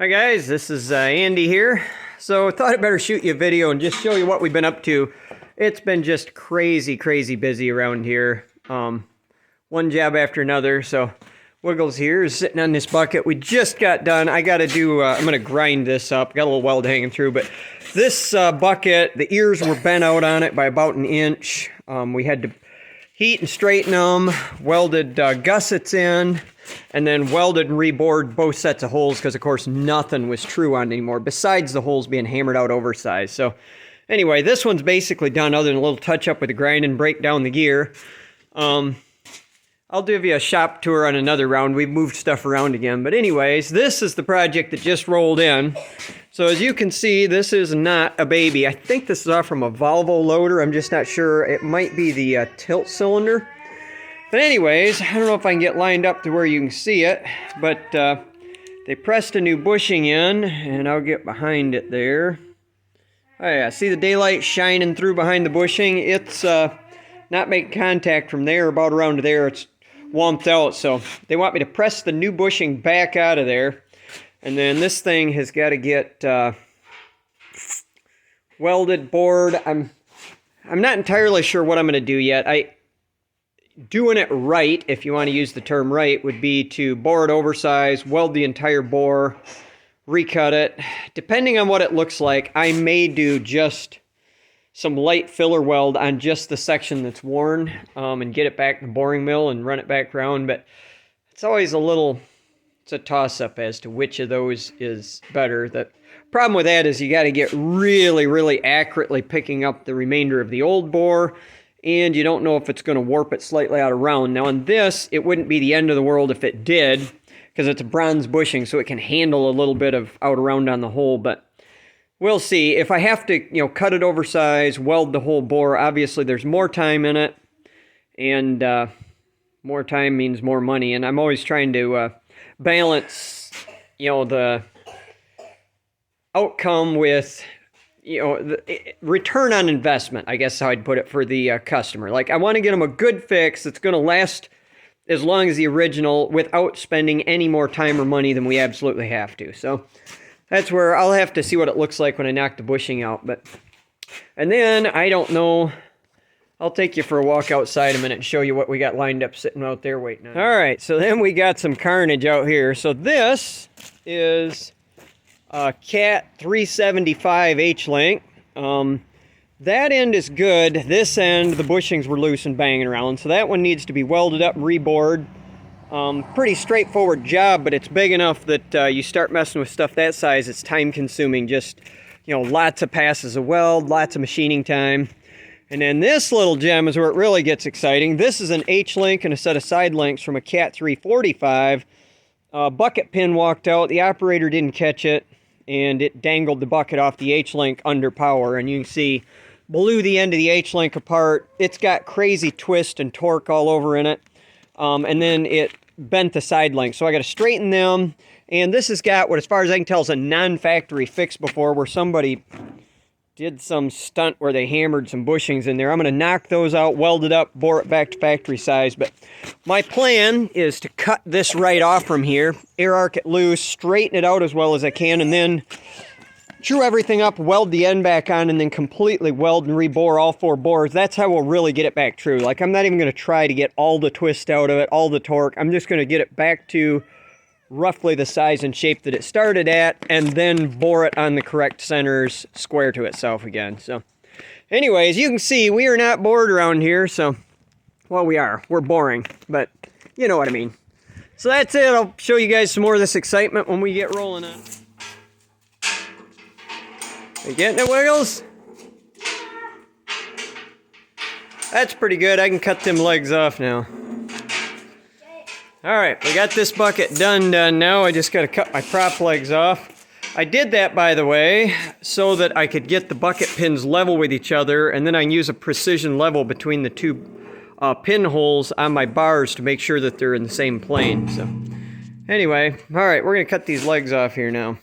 Hi guys, this is Andy here. So I thought I'd better shoot you a video and just show you what we've been up to. It's been just crazy busy around here. One job after another. So Wiggles here is sitting on this bucket. We just got done. I gotta do, I'm gonna grind this up. Got a little weld hanging through, but this bucket, the ears were bent out on it by about an inch. We had to heat and straighten them, welded gussets in, and then welded and rebored both sets of holes because, of course, nothing was true on it anymore besides the holes being hammered out oversized. So anyway, this one's basically done other than a little touch-up with the grind and break down the gear. I'll give you a shop tour on another round. We've moved stuff around again. But anyways, this is the project that just rolled in. So as you can see, this is not a baby. I think this is off from a Volvo loader. I'm just not sure. It might be the tilt cylinder. But anyways, I don't know if I can get lined up to where you can see it. But they pressed a new bushing in, and I'll get behind it there. Oh yeah, see the daylight shining through behind the bushing? It's not making contact from there, about around to there. It's warmed out, so they want me to press the new bushing back out of there. And then this thing has got to get welded, bored. I'm not entirely sure what I'm going to do yet. Doing it right, if you want to use the term right, would be to bore it oversized, weld the entire bore, recut it. Depending on what it looks like, I may do just some light filler weld on just the section that's worn and get it back to the boring mill and run it back around. But it's always it's a toss-up as to which of those is better. The problem with that is you got to get really accurately picking up the remainder of the old bore, and you don't know if it's going to warp it slightly out of round. Now on this, it wouldn't be the end of the world if it did, because it's a bronze bushing, so it can handle a little bit of out around on the hole, but we'll see. If I have to, cut it oversized, weld the whole bore, obviously there's more time in it, and more time means more money, and I'm always trying to balance, the outcome with, the return on investment, I guess is how I'd put it for the customer. Like, I want to get them a good fix that's going to last as long as the original without spending any more time or money than we absolutely have to. So that's where I'll have to see what it looks like when I knock the bushing out. And then, I don't know, I'll take you for a walk outside a minute and show you what we got lined up sitting out there waiting on. All right, so then we got some carnage out here. So this is a Cat 375 H-Link. That end is good. This end, the bushings were loose and banging around. So that one needs to be welded up and rebored. Pretty straightforward job, but it's big enough that you start messing with stuff that size, it's time consuming. Just, lots of passes of weld, lots of machining time. And then this little gem is where it really gets exciting. This is an H-Link and a set of side links from a Cat 345. Bucket pin walked out, the operator didn't catch it, and it dangled the bucket off the H-Link under power. And you can see, blew the end of the H-Link apart. It's got crazy twist and torque all over in it. And then it bent the side links. So I got to straighten them. And this has got what, as far as I can tell, is a non-factory fix before, where somebody did some stunt where they hammered some bushings in there. I'm going to knock those out, weld it up, bore it back to factory size. But my plan is to cut this right off from here, air arc it loose, straighten it out as well as I can, and then true everything up, weld the end back on, and then completely weld and rebore all four bores. That's how we'll really get it back true. Like, I'm not even going to try to get all the twist out of it, all the torque. I'm just going to get it back to roughly the size and shape that it started at, and then bore it on the correct centers, square to itself again. So anyways, you can see we are not bored around here. So, well, we are. We're boring, but you know what I mean. So that's it. I'll show you guys some more of this excitement when we get rolling on. You getting it, Wiggles? That's pretty good. I can cut them legs off now. Alright, we got this bucket done now. I just got to cut my prop legs off. I did that, by the way, so that I could get the bucket pins level with each other, and then I can use a precision level between the two pinholes on my bars to make sure that they're in the same plane. So, anyway, alright, we're going to cut these legs off here now.